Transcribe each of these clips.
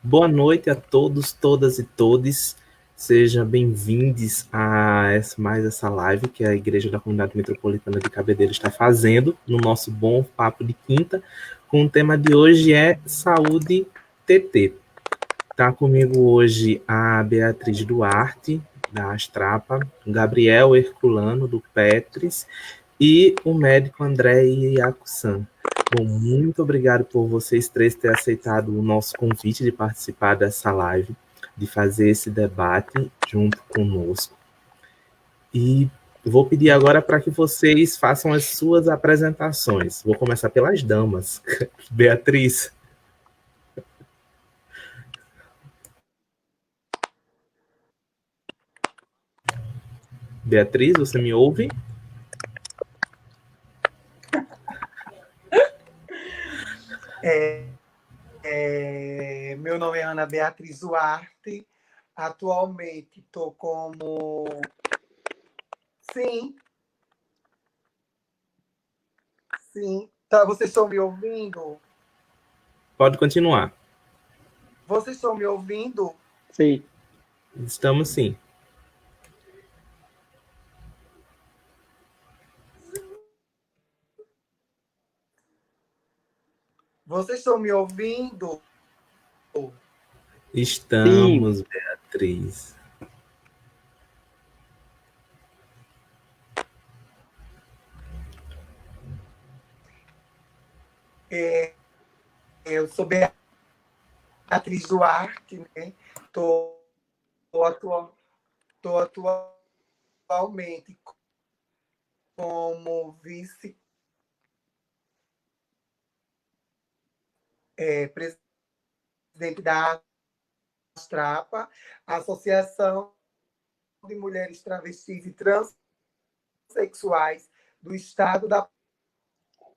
Boa noite a todos, todas e todes. Sejam bem-vindos a mais essa live que a Igreja da Comunidade Metropolitana de Cabedelo está fazendo no nosso bom papo de quinta, com o tema de hoje é Saúde TT. Está comigo hoje a Beatriz Duarte, da Astrapa, o Gabriel Herculano, do Petris, e o médico André Iacusan. Bom, muito obrigado por vocês três terem aceitado o nosso convite de participar dessa live, de fazer esse debate junto conosco. E vou pedir agora para que vocês façam as suas apresentações. Vou começar pelas damas. Beatriz. Beatriz, você me ouve? Meu nome é Ana Beatriz Duarte. Atualmente estou como... Sim. Tá, vocês estão me ouvindo? Pode continuar. Vocês estão me ouvindo? Sim. Estamos sim. Vocês estão me ouvindo? Estamos, sim. Beatriz. Eu sou Beatriz Duarte, né? Estou atualmente como vice-presidente da Astrapa, Associação de Mulheres Travestis e Transsexuais do Estado da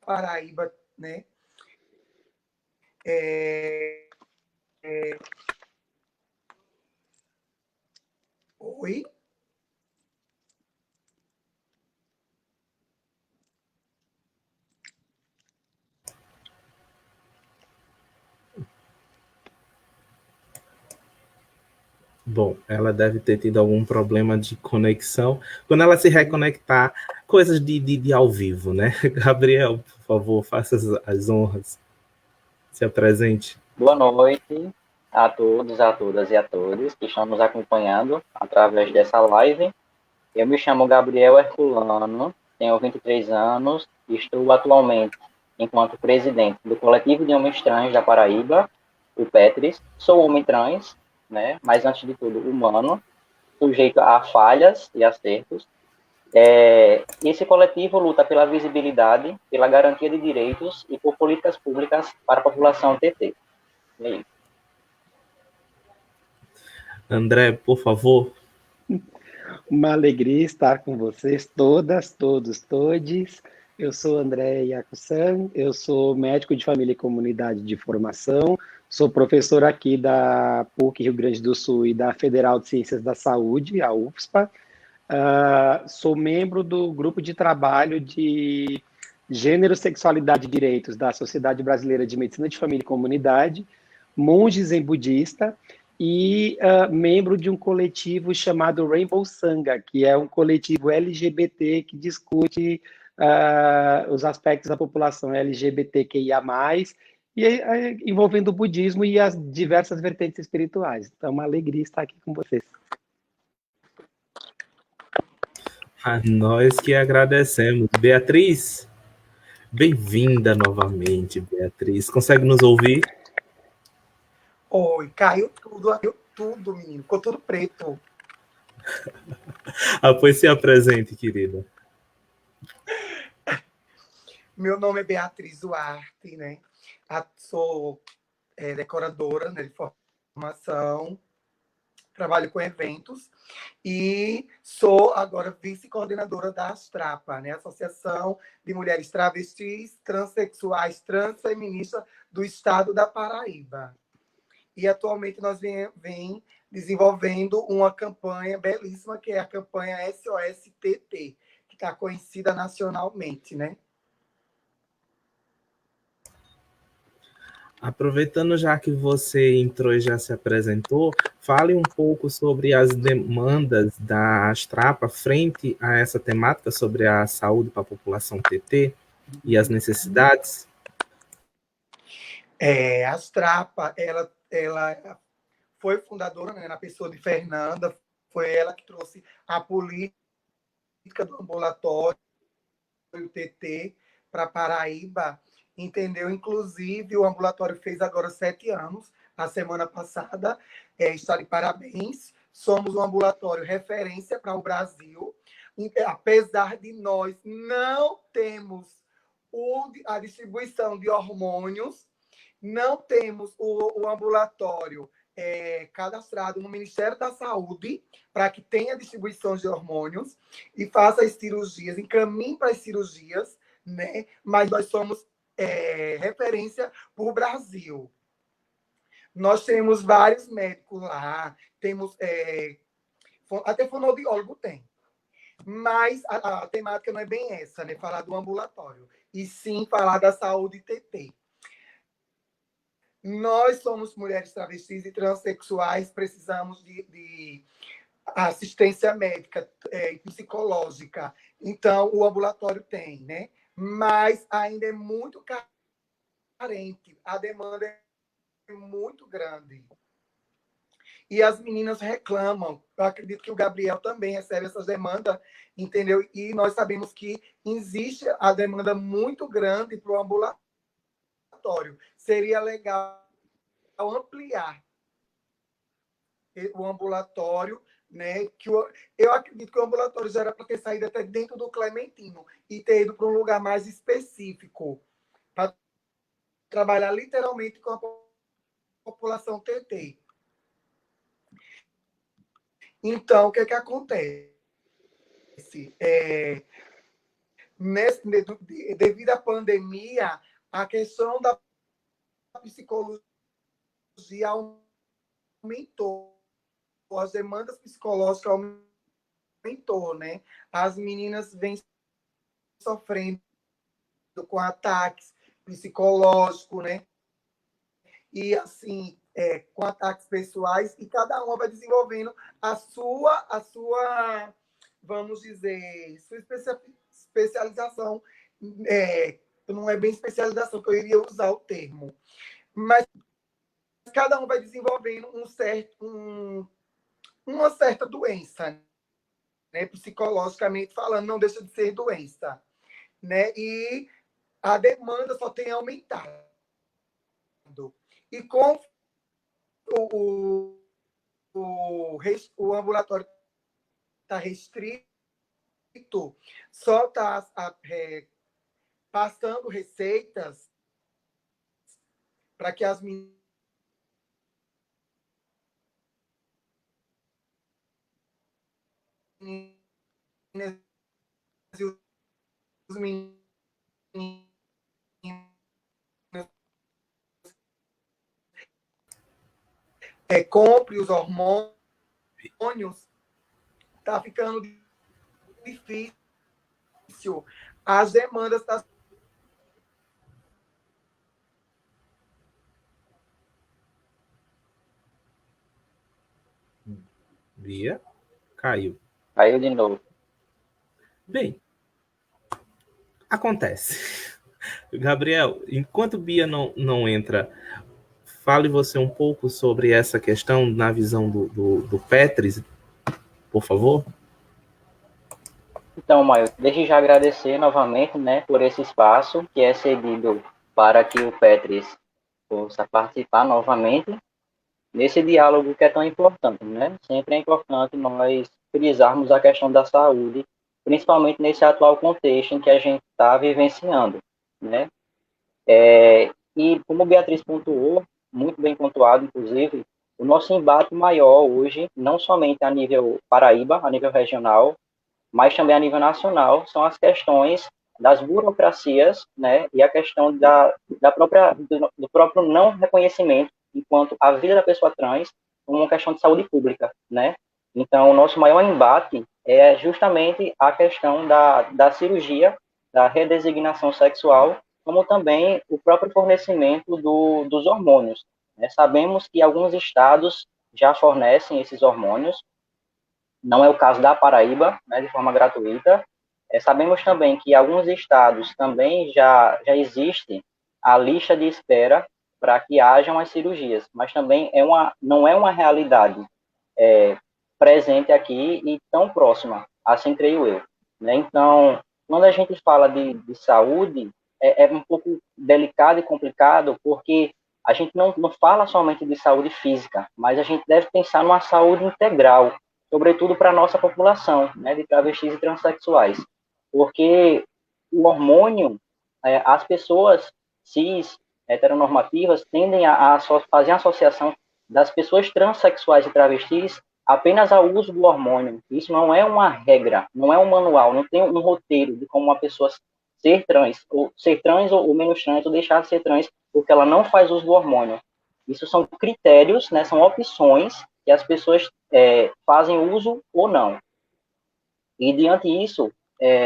Paraíba, né? Oi? Bom, ela deve ter tido algum problema de conexão. Quando ela se reconectar, coisas de ao vivo, né? Gabriel, por favor, faça as honras. Se apresente. Boa noite a todos, a todas e a todos que estão nos acompanhando através dessa live. Eu me chamo Gabriel Herculano, tenho 23 anos e estou atualmente enquanto presidente do Coletivo de Homens Trans da Paraíba, o Petris. Sou homem trans, né? Mas antes de tudo humano, sujeito a falhas e acertos. Esse coletivo luta pela visibilidade, pela garantia de direitos e por políticas públicas para a população TT. É isso. André, por favor. Uma alegria estar com vocês todas, todos, todes. Eu sou André Iacusan, eu sou médico de família e comunidade de formação, sou professor aqui da PUC Rio Grande do Sul e da Federal de Ciências da Saúde, a UFSPA. Sou membro do grupo de trabalho de Gênero, Sexualidade e Direitos da Sociedade Brasileira de Medicina de Família e Comunidade, monge zen budista, e membro de um coletivo chamado Rainbow Sangha, que é um coletivo LGBT que discute os aspectos da população LGBTQIA+, e envolvendo o budismo e as diversas vertentes espirituais. Então, é uma alegria estar aqui com vocês. A nós que agradecemos. Beatriz, bem-vinda novamente, Beatriz. Consegue nos ouvir? Oi, caiu tudo, menino. Ficou tudo preto. Pois se apresente, querida. Meu nome é Beatriz Duarte, né? Sou decoradora, né, de formação, trabalho com eventos e sou agora vice-coordenadora da Astrapa, né? Associação de Mulheres Travestis, Transsexuais, Transfeministas do Estado da Paraíba. E atualmente nós vem desenvolvendo uma campanha belíssima, que é a campanha SOS-TT, que está conhecida nacionalmente, né? Aproveitando já que você entrou e já se apresentou, fale um pouco sobre as demandas da Astrapa frente a essa temática sobre a saúde para a população TT e as necessidades. A Astrapa, ela foi fundadora, né, na pessoa de Fernanda, foi ela que trouxe a política do ambulatório TT para Paraíba, entendeu? Inclusive, o ambulatório fez agora 7 anos, a semana passada, está de parabéns. Somos um ambulatório referência para o Brasil, apesar de nós não termos a distribuição de hormônios, não temos o ambulatório cadastrado no Ministério da Saúde para que tenha distribuição de hormônios e faça as cirurgias, encaminhe para as cirurgias, né? Mas nós somos referência para o Brasil. Nós temos vários médicos lá, temos até fonoaudiólogo tem. Mas a temática não é bem essa, né? Falar do ambulatório, e sim falar da saúde TT. Nós somos mulheres travestis e transexuais, precisamos de assistência médica e psicológica. Então, o ambulatório tem, né? Mas ainda é muito carente, a demanda é muito grande. E as meninas reclamam. Eu acredito que o Gabriel também recebe essas demandas, entendeu? E nós sabemos que existe a demanda muito grande para o ambulatório. Seria legal ampliar o ambulatório, né? Eu acredito que o ambulatório já era para ter saído até dentro do Clementino e ter ido para um lugar mais específico, para trabalhar literalmente com a população TT. Então, o que acontece? Devido à pandemia, a questão da psicologia aumentou, as demandas psicológicas aumentou, né? As meninas vêm sofrendo com ataques psicológicos, né? E assim, com ataques pessoais, e cada uma vai desenvolvendo a sua, vamos dizer, sua especialização. Não é bem especialização que eu iria usar o termo, mas cada um vai desenvolvendo uma certa doença, né? Psicologicamente falando, não deixa de ser doença, né? E a demanda só tem aumentado. E com o ambulatório está restrito, só está passando receitas para que as meninas e os meninos compre os hormônios, está ficando difícil. As demandas estão Bia caiu. Caiu de novo. Bem, acontece. Gabriel, enquanto Bia não entra, fale você um pouco sobre essa questão na visão do Petris, por favor. Então, Maio, desde já agradecer novamente, né, por esse espaço que é cedido para que o Petris possa participar novamente nesse diálogo que é tão importante, né? Sempre é importante nós frisarmos a questão da saúde, principalmente nesse atual contexto em que a gente está vivenciando, né? E como Beatriz pontuou, muito bem pontuado, inclusive, o nosso embate maior hoje, não somente a nível Paraíba, a nível regional, mas também a nível nacional, são as questões das burocracias, né, e a questão do próprio não reconhecimento enquanto a vida da pessoa trans como uma questão de saúde pública, né? Então, o nosso maior embate é justamente a questão da cirurgia, da redesignação sexual como também o próprio fornecimento dos hormônios, né? Sabemos que alguns estados já fornecem esses hormônios, não é o caso da Paraíba, né, de forma gratuita. Sabemos também que alguns estados também já existe a lista de espera para que hajam as cirurgias, mas também não é uma realidade presente aqui e tão próxima, assim creio eu, né? Então, quando a gente fala de saúde, é um pouco delicado e complicado, porque a gente não fala somente de saúde física, mas a gente deve pensar numa saúde integral, sobretudo para a nossa população, né, de travestis e transexuais, porque o hormônio, as pessoas cis, heteronormativas, tendem a fazer a associação das pessoas transexuais e travestis apenas ao uso do hormônio. Isso não é uma regra, não é um manual, não tem um roteiro de como uma pessoa ser trans ou menos trans, ou deixar de ser trans, porque ela não faz uso do hormônio. Isso são critérios, né, são opções que as pessoas fazem uso ou não. E, diante disso,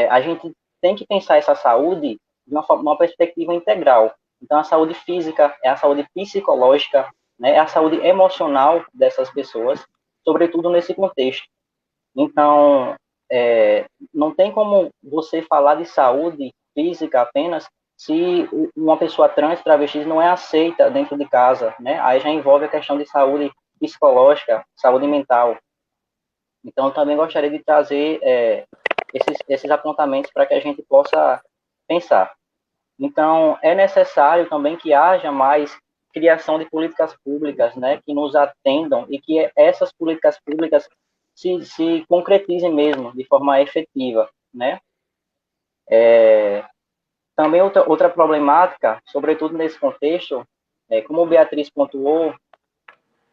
a gente tem que pensar essa saúde de uma perspectiva integral. Então, a saúde física, é a saúde psicológica, né, é a saúde emocional dessas pessoas, sobretudo nesse contexto. Então, não tem como você falar de saúde física apenas se uma pessoa trans, travesti, não é aceita dentro de casa, né? Aí já envolve a questão de saúde psicológica, saúde mental. Então, eu também gostaria de trazer esses apontamentos para que a gente possa pensar. Então, é necessário também que haja mais criação de políticas públicas, né, que nos atendam e que essas políticas públicas se concretizem mesmo de forma efetiva, né? Também outra problemática, sobretudo nesse contexto, como o Beatriz pontuou,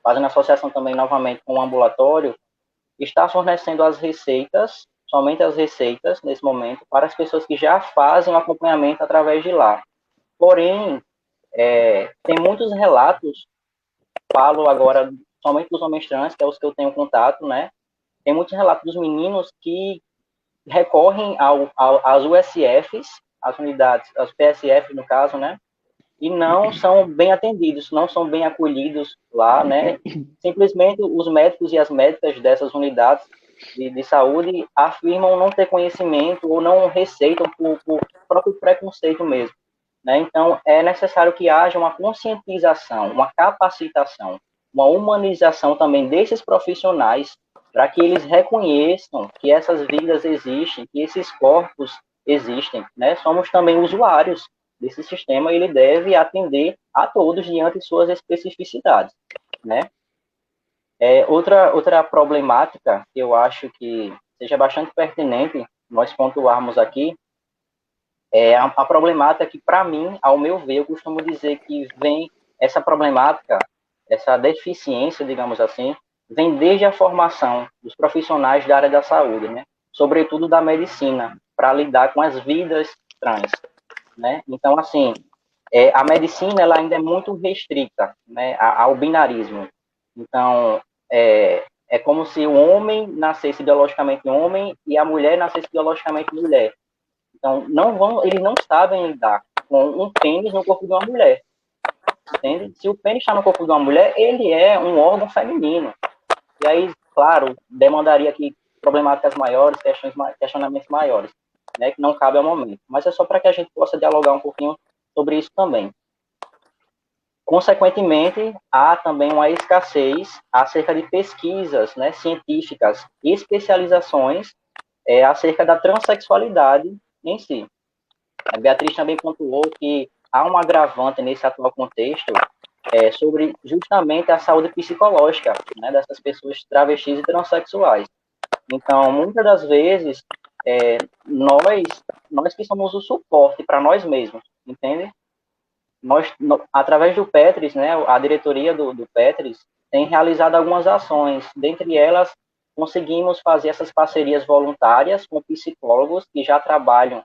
fazendo associação também novamente com o ambulatório, está fornecendo as receitas, somente as receitas nesse momento, para as pessoas que já fazem o acompanhamento através de lá. Porém, tem muitos relatos, falo agora somente dos homens trans, que é os que eu tenho contato, né? Tem muitos relatos dos meninos que recorrem às USFs, as unidades, as PSF no caso, né? E não são bem atendidos, não são bem acolhidos lá, né? Simplesmente os médicos e as médicas dessas unidades de saúde afirmam não ter conhecimento ou não receitam por próprio preconceito mesmo, né? Então, é necessário que haja uma conscientização, uma capacitação, uma humanização também desses profissionais, para que eles reconheçam que essas vidas existem, que esses corpos existem, né? Somos também usuários desse sistema e ele deve atender a todos diante de suas especificidades, né? Outra problemática que eu acho que seja bastante pertinente nós pontuarmos aqui é a problemática que, para mim, ao meu ver, eu costumo dizer que vem essa problemática, essa deficiência, digamos assim, vem desde a formação dos profissionais da área da saúde, né? Sobretudo da medicina, para lidar com as vidas trans, né? Então, assim, a medicina ela ainda é muito restrita, né, ao binarismo. Então, é como se o homem nascesse biologicamente homem e a mulher nascesse biologicamente mulher. Então, eles não sabem lidar com um pênis no corpo de uma mulher, entende? Se o pênis está no corpo de uma mulher, ele é um órgão feminino. E aí, claro, demandaria aqui problemáticas maiores, questionamentos maiores, né, que não cabe ao momento. Mas é só para que a gente possa dialogar um pouquinho sobre isso também. Consequentemente, há também uma escassez acerca de pesquisas, né, científicas e especializações acerca da transexualidade em si. A Beatriz também pontuou que há um agravante nesse atual contexto sobre justamente a saúde psicológica, né, dessas pessoas travestis e transexuais. Então, muitas das vezes, nós que somos o suporte para nós mesmos, entende? Nós, através do Petris, né, a diretoria do Petris, tem realizado algumas ações. Dentre elas, conseguimos fazer essas parcerias voluntárias com psicólogos que já trabalham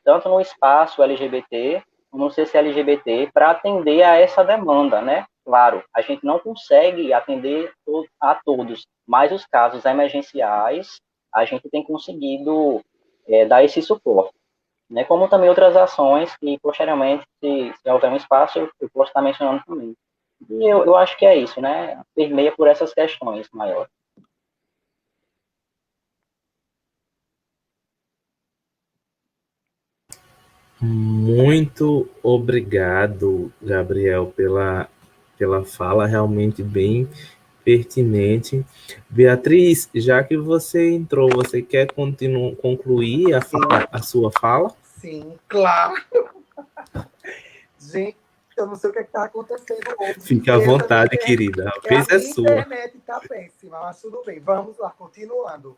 tanto no espaço LGBT como no CCLGBT para atender a essa demanda, né? Claro, a gente não consegue atender a todos, mas os casos emergenciais a gente tem conseguido dar esse suporte. né? Como também outras ações que, posteriormente, se houver um espaço, eu posso estar mencionando também. E eu acho que é isso, né? Permeia por essas questões maiores. Muito obrigado, Gabriel, pela fala realmente bem pertinente. Beatriz, já que você entrou, você quer concluir a sua fala? Sim, claro. Gente, eu não sei o que está acontecendo hoje. Fique à vontade, querida. A vez A é minha sua. internet está péssima, mas tudo bem. Vamos lá, continuando.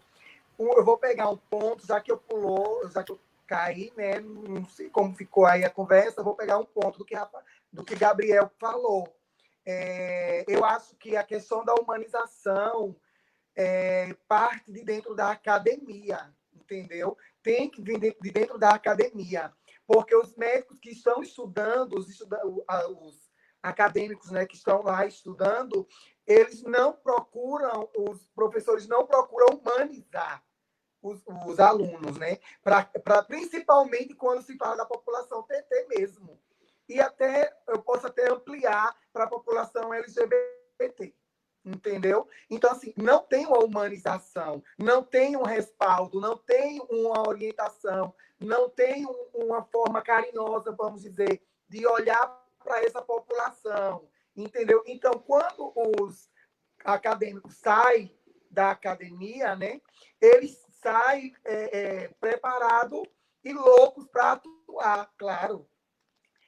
Eu vou pegar um ponto, já que eu caí, né? Não sei como ficou aí a conversa, eu vou pegar um ponto do que Gabriel falou. Eu acho que a questão da humanização parte de dentro da academia, entendeu? Tem que vir de dentro da academia, porque os médicos que estão estudando, os acadêmicos, né, que estão lá estudando, eles não procuram, os professores não procuram humanizar os alunos, né? Principalmente quando se fala da população TT mesmo. E até eu posso até ampliar para a população LGBT. Entendeu? Então, assim, não tem uma humanização, não tem um respaldo, não tem uma orientação, não tem uma forma carinhosa, vamos dizer, de olhar para essa população. Entendeu? Então, quando os acadêmicos saem da academia, né, eles saem preparados e loucos para atuar, claro.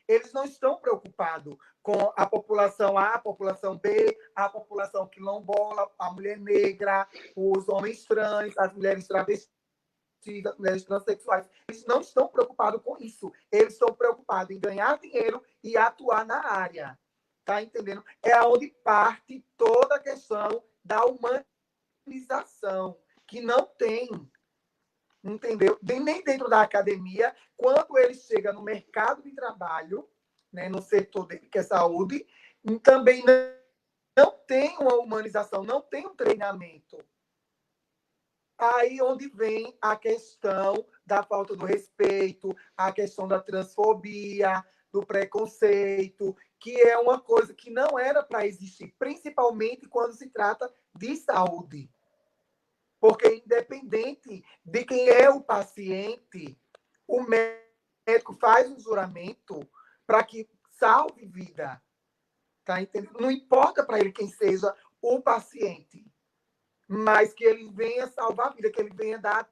Eles não estão preocupados com a população A, a população B, a população quilombola, a mulher negra, os homens trans, as mulheres travestis, as mulheres transexuais. Eles não estão preocupados com isso. Eles estão preocupados em ganhar dinheiro e atuar na área. Tá entendendo? É onde parte toda a questão da humanização, que não tem, entendeu? Nem dentro da academia, quando ele chega no mercado de trabalho, né, no setor dele, que é saúde, também não tem uma humanização, não tem um treinamento. Aí onde vem a questão da falta do respeito, a questão da transfobia, do preconceito, que é uma coisa que não era para existir, principalmente quando se trata de saúde. Porque, independente de quem é o paciente, o médico faz um juramento para que salve vida. Tá entendendo? Não importa para ele quem seja o paciente, mas que ele venha salvar a vida, que ele venha dar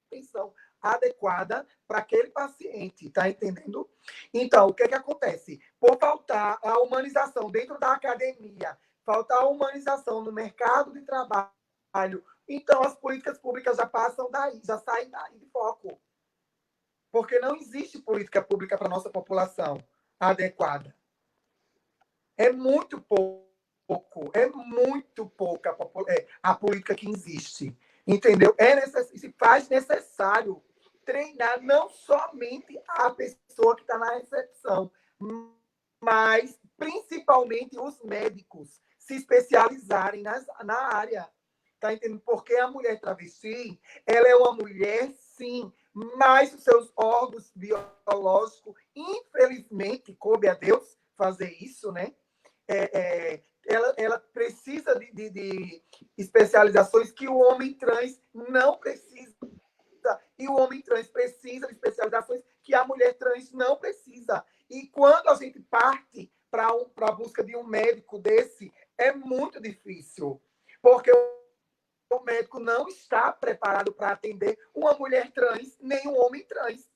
atenção adequada para aquele paciente, tá entendendo? Então, o que acontece? Por faltar a humanização dentro da academia, faltar a humanização no mercado de trabalho, então as políticas públicas já passam daí, já saem daí de foco. Porque não existe política pública para a nossa população adequada. É muito pouca a política que existe. Entendeu? Se faz necessário treinar não somente a pessoa que está na recepção, mas principalmente os médicos se especializarem na área. Tá entendendo? Porque a mulher travesti, ela é uma mulher, sim, mas os seus órgãos biológicos, infelizmente, coube a Deus fazer isso, né? Ela precisa de especializações que o homem trans não precisa. E o homem trans precisa de especializações que a mulher trans não precisa. E quando a gente parte para a busca de um médico desse, é muito difícil. Porque o médico não está preparado para atender uma mulher trans, nem um homem trans.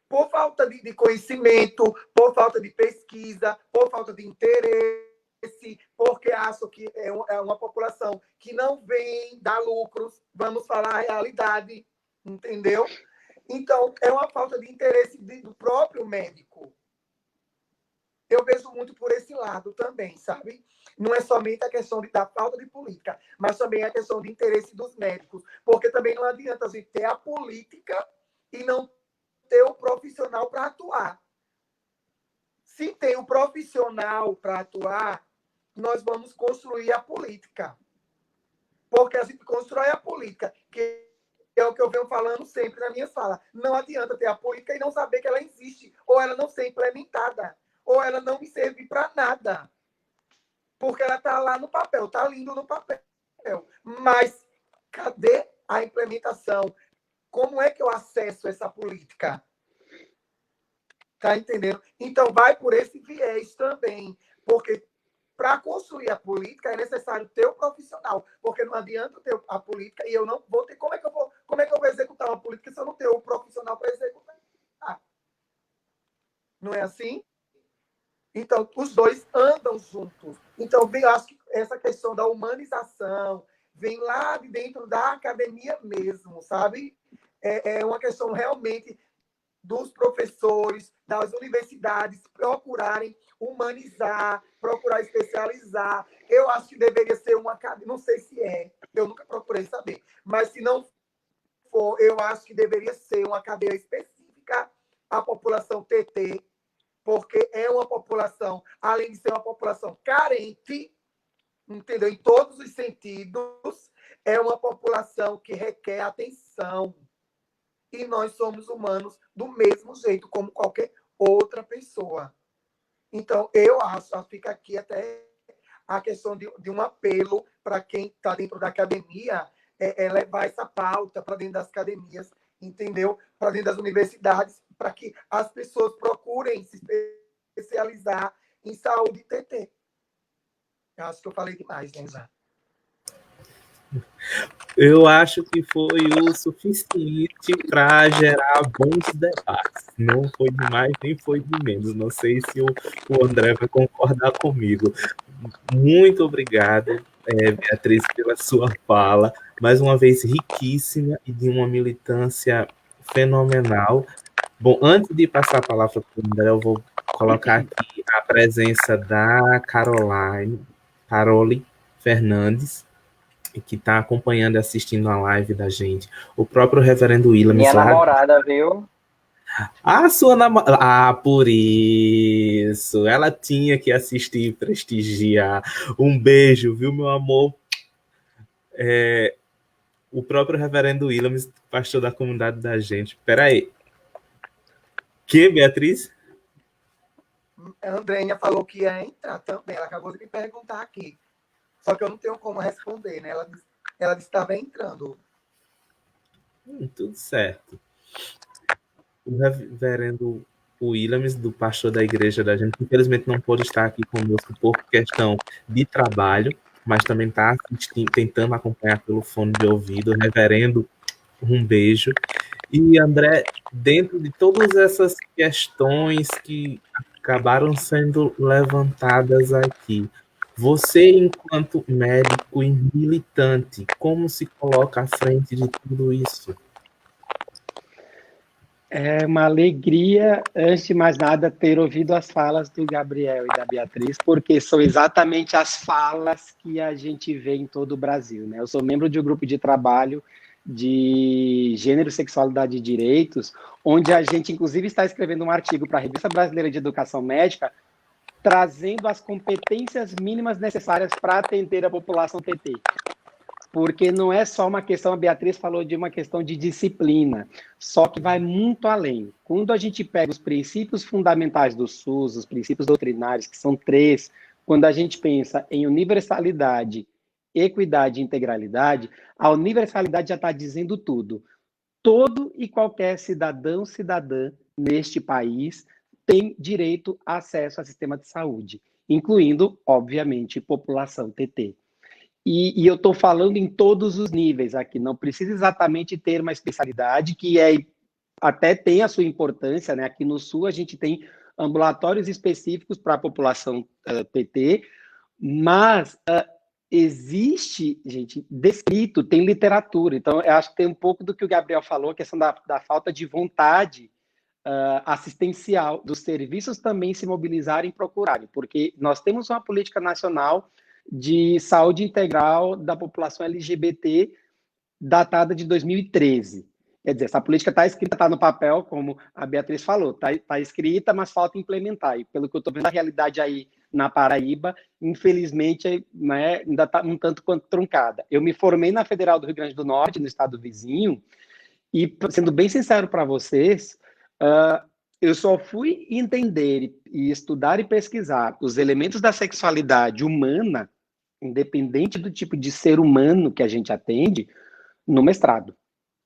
Por falta de conhecimento, por falta de pesquisa, por falta de interesse, porque acham que é uma população que não vem dar lucros, vamos falar a realidade, entendeu? Então, é uma falta de interesse do próprio médico. Eu vejo muito por esse lado também, sabe? Não é somente a questão da falta de política, mas também a questão de interesse dos médicos, porque também não adianta a gente ter a política e não ter o profissional para atuar. Se tem o profissional para atuar, nós vamos construir a política. Porque a gente constrói a política, que é o que eu venho falando sempre na minha fala. Não adianta ter a política e não saber que ela existe, ou ela não ser implementada, ou ela não me servir para nada. Porque ela está lá no papel, está lindo no papel. Mas cadê a implementação? Como é que eu acesso essa política? Tá entendendo? Então, vai por esse viés também. Porque para construir a política é necessário ter o profissional. Porque não adianta ter a política e eu não vou ter. Como é que eu vou executar uma política se eu não tenho o profissional para executar? Não é assim? Então, os dois andam juntos. Então, eu acho que essa questão da humanização vem lá de dentro da academia mesmo, sabe? É uma questão realmente dos professores, das universidades procurarem humanizar, procurar especializar. Eu acho que deveria ser uma cadeia, não sei se é, eu nunca procurei saber, mas se não for, eu acho que deveria ser uma cadeia específica à população TT, porque é uma população, além de ser uma população carente, entendeu? Em todos os sentidos, é uma população que requer atenção. E nós somos humanos do mesmo jeito, como qualquer outra pessoa. Então, eu acho, fica aqui até a questão de um apelo para quem está dentro da academia, levar essa pauta para dentro das academias, entendeu? Para dentro das universidades, para que as pessoas procurem se especializar em saúde TT. Eu acho que eu falei demais, né, já? Eu acho que foi o suficiente para gerar bons debates. Não foi de mais, nem foi de menos. Não sei se o André vai concordar comigo. Muito obrigado, Beatriz, pela sua fala. Mais uma vez, riquíssima e de uma militância fenomenal. Bom, antes de passar a palavra para o André, eu vou colocar aqui a presença da Carole Fernandes, que está acompanhando e assistindo a live da gente. O próprio reverendo Williams. Minha namorada, viu? A sua namorada. Ah, por isso. Ela tinha que assistir e prestigiar. Um beijo, viu, meu amor? O próprio reverendo Williams, pastor da comunidade da gente. Peraí. Que, Beatriz? A Andréia falou que ia entrar também. Ela acabou de me perguntar aqui. Só que eu não tenho como responder, né? Ela disse que estava entrando. Tudo certo. O reverendo Williams, do pastor da igreja da gente, infelizmente não pôde estar aqui conosco por questão de trabalho, mas também está tentando acompanhar pelo fone de ouvido. Reverendo, um beijo. E, André, dentro de todas essas questões que acabaram sendo levantadas aqui, você, enquanto médico e militante, como se coloca à frente de tudo isso? É uma alegria, antes de mais nada, ter ouvido as falas do Gabriel e da Beatriz, porque são exatamente as falas que a gente vê em todo o Brasil, né? Eu sou membro de um grupo de trabalho de gênero, sexualidade e direitos, onde a gente, inclusive, está escrevendo um artigo para a Revista Brasileira de Educação Médica, trazendo as competências mínimas necessárias para atender a população TT. Porque não é só uma questão, a Beatriz falou de uma questão de disciplina, só que vai muito além. Quando a gente pega os princípios fundamentais do SUS, os princípios doutrinários, que são 3, quando a gente pensa em universalidade, equidade e integralidade, a universalidade já está dizendo tudo. Todo e qualquer cidadão, cidadã neste país tem direito a acesso ao sistema de saúde, incluindo, obviamente, população TT. E eu estou falando em todos os níveis aqui, não precisa exatamente ter uma especialidade, que até tem a sua importância, né? Aqui no Sul a gente tem ambulatórios específicos para a população TT, mas existe, gente, descrito, tem literatura. Então, eu acho que tem um pouco do que o Gabriel falou, a questão da falta de vontade assistencial, dos serviços também se mobilizarem e procurarem, porque nós temos uma política nacional de saúde integral da população LGBT datada de 2013. Quer dizer, essa política está escrita, está no papel, como a Beatriz falou, está escrita, mas falta implementar. E pelo que eu estou vendo, a realidade aí na Paraíba, infelizmente, né, ainda está um tanto quanto truncada. Eu me formei na Federal do Rio Grande do Norte, no estado vizinho, E, sendo bem sincero para vocês, eu só fui entender e estudar e pesquisar os elementos da sexualidade humana, independente do tipo de ser humano que a gente atende, no mestrado.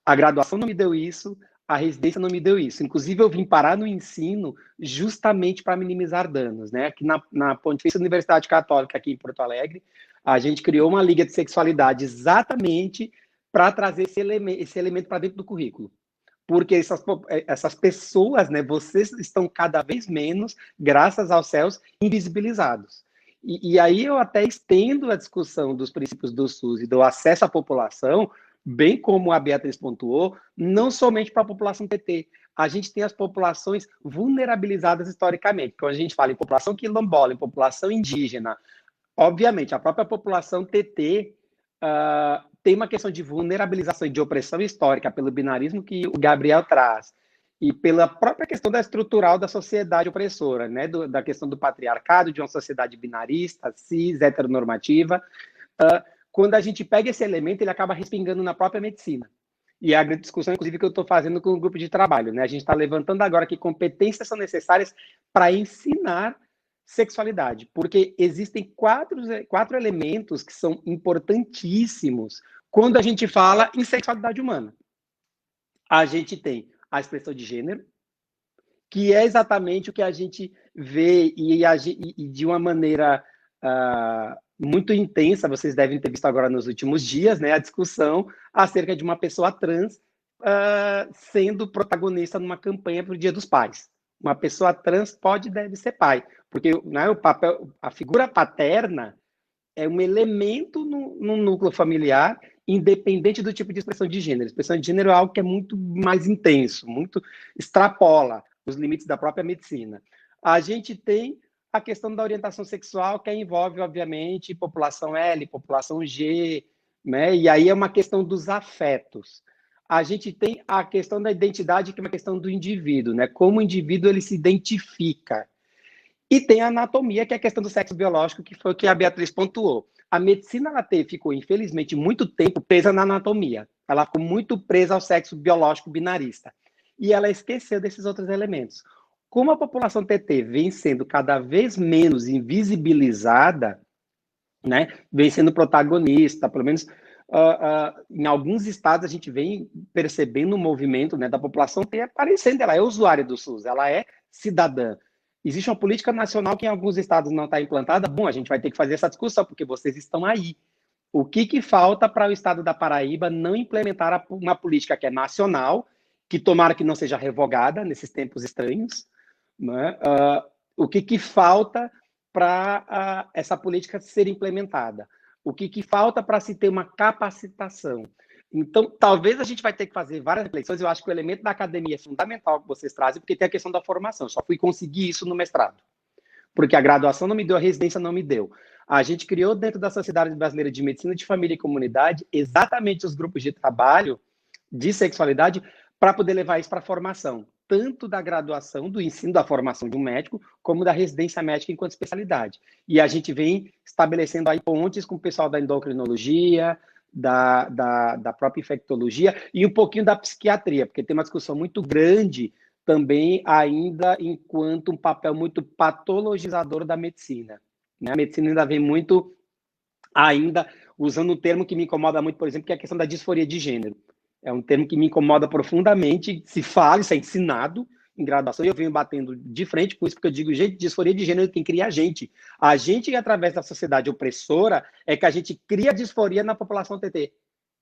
A graduação não me deu isso, a residência não me deu isso. Inclusive, eu vim parar no ensino justamente para minimizar danos, né? Aqui na Pontifícia Universidade Católica, aqui em Porto Alegre, a gente criou uma liga de sexualidade exatamente para trazer esse elemento para dentro do currículo. Porque essas pessoas, né, vocês estão cada vez menos, graças aos céus, invisibilizados. E aí eu até estendo a discussão dos princípios do SUS e do acesso à população, bem como a Beatriz pontuou, não somente para a população TT. A gente tem as populações vulnerabilizadas historicamente. Quando a gente fala em população quilombola, em população indígena, obviamente, a própria população TT tem uma questão de vulnerabilização e de opressão histórica pelo binarismo que o Gabriel traz e pela própria questão da estrutural da sociedade opressora, né, da questão do patriarcado, de uma sociedade binarista, cis, heteronormativa. Quando a gente pega esse elemento, ele acaba respingando na própria medicina. E a grande discussão, inclusive, que eu estou fazendo com o grupo de trabalho, né? A gente está levantando agora que competências são necessárias para ensinar sexualidade, porque existem quatro elementos que são importantíssimos quando a gente fala em sexualidade humana. A gente tem a expressão de gênero, que é exatamente o que a gente vê e de uma maneira muito intensa, vocês devem ter visto agora nos últimos dias, né, a discussão acerca de uma pessoa trans sendo protagonista numa campanha para o Dia dos Pais. Uma pessoa trans pode e deve ser pai, porque, né, a figura paterna é um elemento no núcleo familiar, independente do tipo de expressão de gênero. A expressão de gênero é algo que é muito mais intenso, muito extrapola os limites da própria medicina. A gente tem a questão da orientação sexual, que envolve, obviamente, população L, população G, né? E aí é uma questão dos afetos. A gente tem a questão da identidade, que é uma questão do indivíduo, né? Como o indivíduo ele se identifica. E tem a anatomia, que é a questão do sexo biológico, que foi o que a Beatriz pontuou. A medicina ficou, infelizmente, muito tempo presa na anatomia. Ela ficou muito presa ao sexo biológico binarista. E ela esqueceu desses outros elementos. Como a população TT vem sendo cada vez menos invisibilizada, né, vem sendo protagonista, pelo menos em alguns estados a gente vem percebendo um movimento, né, da população TT aparecendo, ela é usuária do SUS, ela é cidadã. Existe uma política nacional que em alguns estados não está implantada. Bom, a gente vai ter que fazer essa discussão, porque vocês estão aí. O que falta para o estado da Paraíba não implementar uma política que é nacional, que tomara que não seja revogada nesses tempos estranhos, né? O que falta para essa política ser implementada? O que falta para se ter uma capacitação? Então, talvez a gente vai ter que fazer várias reflexões. Eu acho que o elemento da academia é fundamental que vocês trazem, porque tem a questão da formação. Eu só fui conseguir isso no mestrado. Porque a graduação não me deu, a residência não me deu. A gente criou dentro da Sociedade Brasileira de Medicina de Família e Comunidade exatamente os grupos de trabalho de sexualidade para poder levar isso para a formação, tanto da graduação, do ensino da formação de um médico, como da residência médica enquanto especialidade. E a gente vem estabelecendo aí pontes com o pessoal da endocrinologia, da própria infectologia e um pouquinho da psiquiatria, porque tem uma discussão muito grande também ainda enquanto um papel muito patologizador da medicina. Né? A medicina ainda vem muito, ainda usando um termo que me incomoda muito, por exemplo, que é a questão da disforia de gênero. É um termo que me incomoda profundamente, se fala, isso é ensinado em graduação, e eu venho batendo de frente com isso, porque eu digo, gente, disforia de gênero quem cria a gente. A gente, através da sociedade opressora, é que a gente cria disforia na população TT.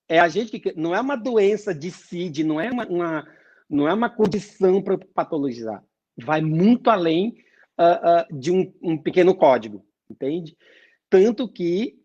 É a gente que... Não é uma doença de CID, não é uma condição para patologizar. Vai muito além de um pequeno código, entende? Tanto que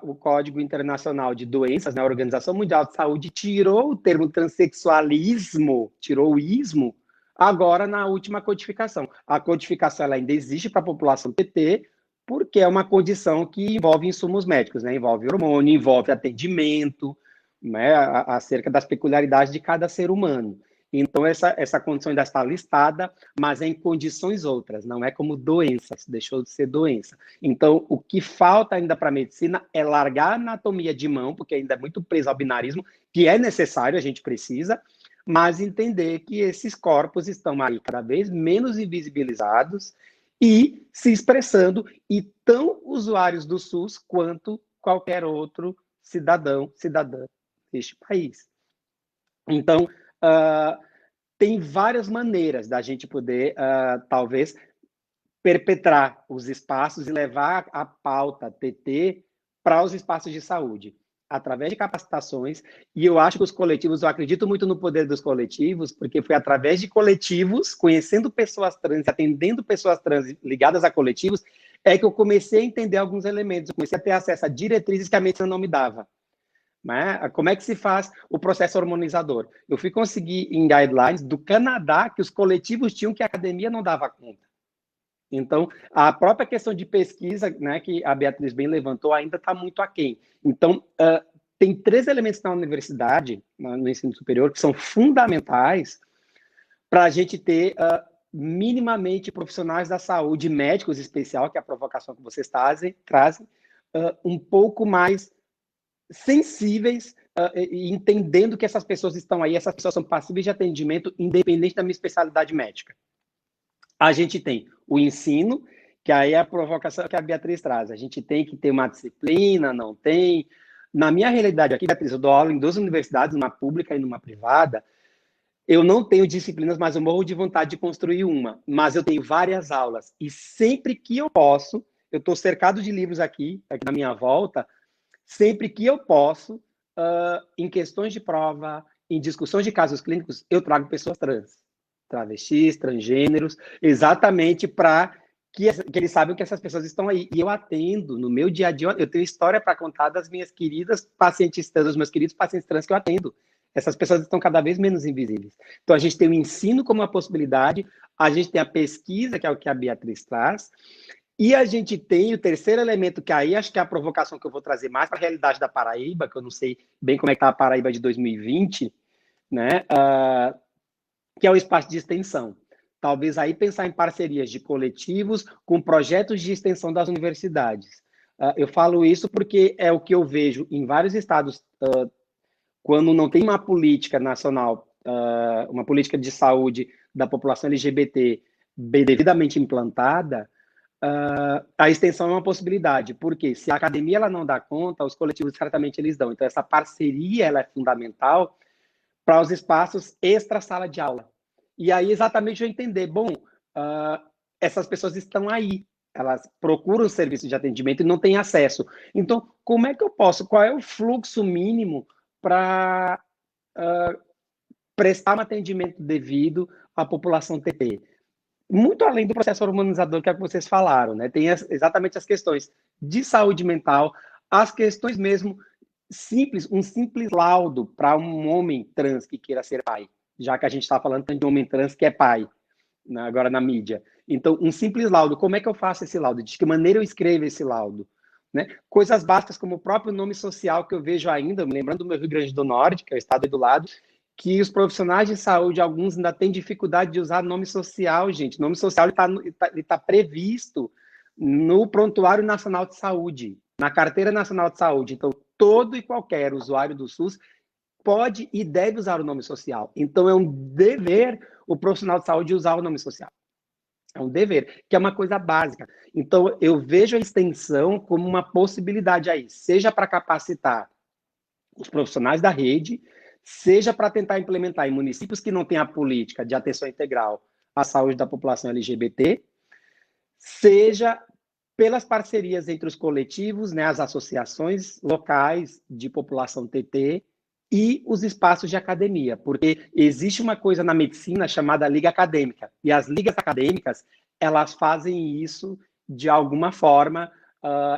o Código Internacional de Doenças, né, a Organização Mundial de Saúde, tirou o termo transexualismo, tirou o ismo, agora na última codificação. A codificação ela ainda existe para a população TT, porque é uma condição que envolve insumos médicos, né? Envolve hormônio, envolve atendimento, né, acerca das peculiaridades de cada ser humano. Então, essa condição ainda está listada, mas é em condições outras, não é como doenças, deixou de ser doença. Então, o que falta ainda para a medicina é largar a anatomia de mão, porque ainda é muito preso ao binarismo, que é necessário, a gente precisa, mas entender que esses corpos estão aí cada vez menos invisibilizados e se expressando, e tão usuários do SUS quanto qualquer outro cidadão, cidadã deste país. Então, tem várias maneiras da gente poder, talvez, perpetrar os espaços e levar a pauta TT para os espaços de saúde, através de capacitações, e eu acho que os coletivos, eu acredito muito no poder dos coletivos, porque foi através de coletivos, conhecendo pessoas trans, atendendo pessoas trans ligadas a coletivos, é que eu comecei a entender alguns elementos, eu comecei a ter acesso a diretrizes que a medicina não me dava. Né? Como é que se faz o processo hormonizador? Eu fui conseguir em guidelines do Canadá que os coletivos tinham que a academia não dava conta. Então, a própria questão de pesquisa, né, que a Beatriz bem levantou, ainda está muito aquém. Então, tem 3 elementos na universidade, no ensino superior, que são fundamentais para a gente ter minimamente profissionais da saúde, médicos em especial, que é a provocação que vocês trazem, um pouco mais sensíveis e entendendo que essas pessoas estão aí, essas pessoas são passíveis de atendimento, independente da minha especialidade médica. A gente tem o ensino, que aí é a provocação que a Beatriz traz. A gente tem que ter uma disciplina, não tem. Na minha realidade aqui, Beatriz, eu dou aula em 2 universidades, uma pública e numa privada. Eu não tenho disciplinas, mas eu morro de vontade de construir uma. Mas eu tenho várias aulas. E sempre que eu posso, eu estou cercado de livros aqui na minha volta, sempre que eu posso, em questões de prova, em discussões de casos clínicos, eu trago pessoas trans, travestis, transgêneros, exatamente para que eles saibam que essas pessoas estão aí. E eu atendo, no meu dia a dia, eu tenho história para contar das minhas queridas pacientes trans, dos meus queridos pacientes trans que eu atendo. Essas pessoas estão cada vez menos invisíveis. Então, a gente tem o ensino como uma possibilidade, a gente tem a pesquisa, que é o que a Beatriz traz, e a gente tem o terceiro elemento, que aí acho que é a provocação que eu vou trazer mais para a realidade da Paraíba, que eu não sei bem como é que está a Paraíba de 2020, né? Que é o espaço de extensão. Talvez aí pensar em parcerias de coletivos com projetos de extensão das universidades. Eu falo isso porque é o que eu vejo em vários estados, quando não tem uma política nacional, uma política de saúde da população LGBT devidamente implantada, a extensão é uma possibilidade, porque se a academia ela não dá conta, os coletivos certamente eles dão. Então, essa parceria ela é fundamental para os espaços extra-sala de aula. E aí, exatamente, eu entender, bom, essas pessoas estão aí, elas procuram serviço de atendimento e não têm acesso. Então, como é que eu posso, qual é o fluxo mínimo para prestar um atendimento devido à população TP? Muito além do processo hormonizador que é o que vocês falaram, né? Tem exatamente as questões de saúde mental, as questões mesmo simples, um simples laudo para um homem trans que queira ser pai, já que a gente está falando tanto de homem trans que é pai, né, agora na mídia. Então, um simples laudo, como é que eu faço esse laudo? De que maneira eu escrevo esse laudo? Né? Coisas básicas como o próprio nome social que eu vejo ainda, me lembrando do meu Rio Grande do Norte, que é o estado aí do lado, que os profissionais de saúde, alguns ainda têm dificuldade de usar nome social, gente. Nome social está previsto no Prontuário Nacional de Saúde, na Carteira Nacional de Saúde. Então, todo e qualquer usuário do SUS pode e deve usar o nome social. Então, é um dever o profissional de saúde usar o nome social. É um dever, que é uma coisa básica. Então, eu vejo a extensão como uma possibilidade aí, seja para capacitar os profissionais da rede, seja para tentar implementar em municípios que não têm a política de atenção integral à saúde da população LGBT, seja pelas parcerias entre os coletivos, né, as associações locais de população TT e os espaços de academia, porque existe uma coisa na medicina chamada liga acadêmica, e as ligas acadêmicas, elas fazem isso de alguma forma,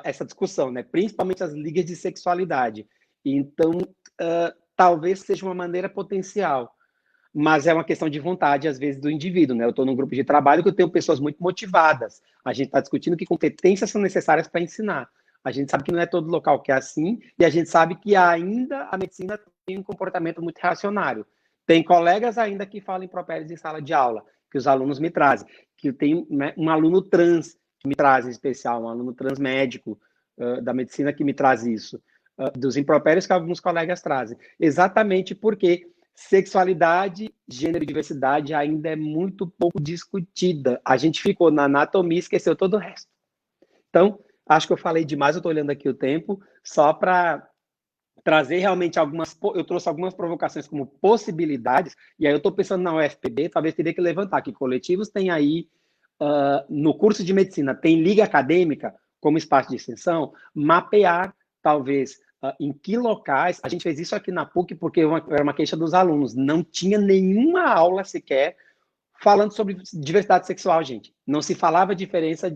essa discussão, né, principalmente as ligas de sexualidade. Então, talvez seja uma maneira potencial, mas é uma questão de vontade, às vezes, do indivíduo, né? Eu estou num grupo de trabalho que eu tenho pessoas muito motivadas. A gente está discutindo que competências são necessárias para ensinar. A gente sabe que não é todo local que é assim, e a gente sabe que ainda a medicina tem um comportamento muito reacionário. Tem colegas ainda que falam impropérios em sala de aula, que os alunos me trazem. Que tem, né, um aluno trans que me traz em especial, um aluno trans médico da medicina que me traz isso. Dos impropérios que alguns colegas trazem. Exatamente porque sexualidade, gênero e diversidade ainda é muito pouco discutida. A gente ficou na anatomia e esqueceu todo o resto. Então, acho que eu falei demais, eu estou olhando aqui o tempo, só para trazer realmente eu trouxe algumas provocações como possibilidades, e aí eu estou pensando na UFPB, talvez teria que levantar que coletivos tem aí, no curso de medicina, tem liga acadêmica como espaço de extensão, mapear, talvez, em que locais, a gente fez isso aqui na PUC porque era uma queixa dos alunos, não tinha nenhuma aula sequer falando sobre diversidade sexual, gente. Não se falava diferença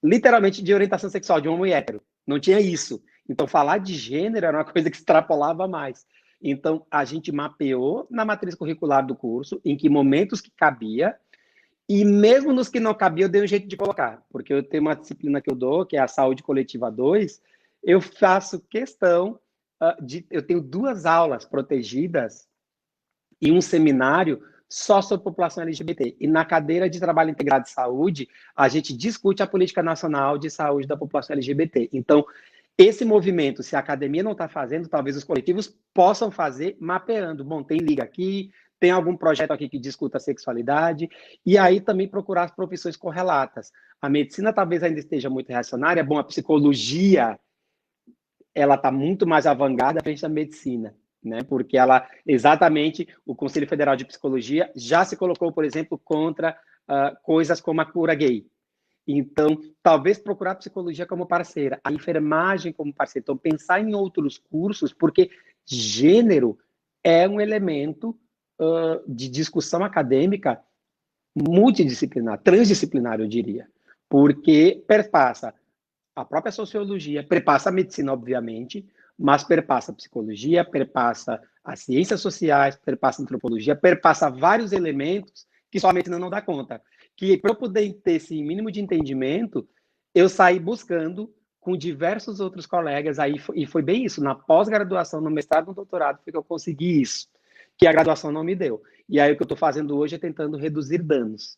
literalmente, de orientação sexual, de homo e hétero. Não tinha isso. Então, falar de gênero era uma coisa que extrapolava mais. Então, a gente mapeou na matriz curricular do curso, em que momentos que cabia, e mesmo nos que não cabia, eu dei um jeito de colocar. Porque eu tenho uma disciplina que eu dou, que é a Saúde Coletiva 2, eu faço questão eu tenho 2 aulas protegidas e um seminário só sobre população LGBT. E na cadeira de trabalho integrado de saúde, a gente discute a política nacional de saúde da população LGBT. Então, esse movimento, se a academia não está fazendo, talvez os coletivos possam fazer mapeando. Bom, tem liga aqui, tem algum projeto aqui que discuta a sexualidade, e aí também procurar as profissões correlatas. A medicina talvez ainda esteja muito reacionária, bom, a psicologia, ela está muito mais à frente da medicina, né? Porque exatamente, o Conselho Federal de Psicologia já se colocou, por exemplo, contra coisas como a cura gay. Então, talvez procurar a psicologia como parceira, a enfermagem como parceira. Então, pensar em outros cursos, porque gênero é um elemento de discussão acadêmica multidisciplinar, transdisciplinar, eu diria, porque perpassa a própria sociologia, perpassa a medicina, obviamente, mas perpassa a psicologia, perpassa as ciências sociais, perpassa a antropologia, perpassa vários elementos que só a medicina não dá conta. Que para eu poder ter esse mínimo de entendimento, eu saí buscando com diversos outros colegas, e foi bem isso, na pós-graduação, no mestrado, no doutorado, foi que eu consegui isso, que a graduação não me deu. E aí o que eu estou fazendo hoje é tentando reduzir danos,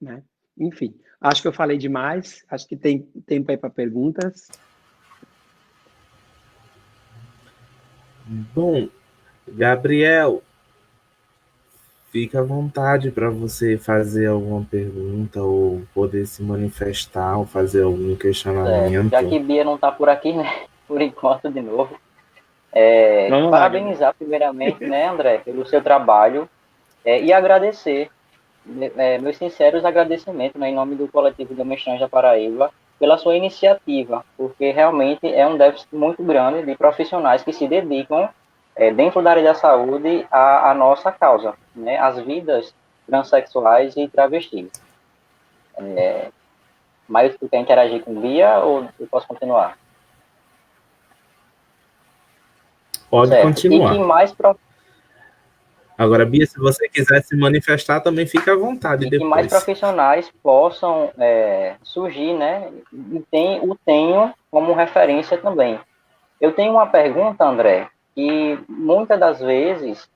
né? Enfim, acho que eu falei demais, acho que tem tempo aí para perguntas. Bom, Gabriel, fica à vontade para você fazer alguma pergunta ou poder se manifestar ou fazer algum questionamento. Já que Bia não está por aqui, né? Por enquanto, de novo. Parabenizar primeiramente, né, André, pelo seu trabalho e agradecer, meus sinceros agradecimentos, né, em nome do coletivo de Mestrães da Paraíba, pela sua iniciativa, porque realmente é um déficit muito grande de profissionais que se dedicam dentro da área da saúde à nossa causa, né, as vidas transexuais e travestis. Mas tu quer interagir com Bia ou eu posso continuar? Pode certo. continuar. E que mais Agora, Bia, se você quiser se manifestar, também fica à vontade depois. Que mais profissionais possam surgir, né? E tenho como referência também. Eu tenho uma pergunta, André, que muitas das vezes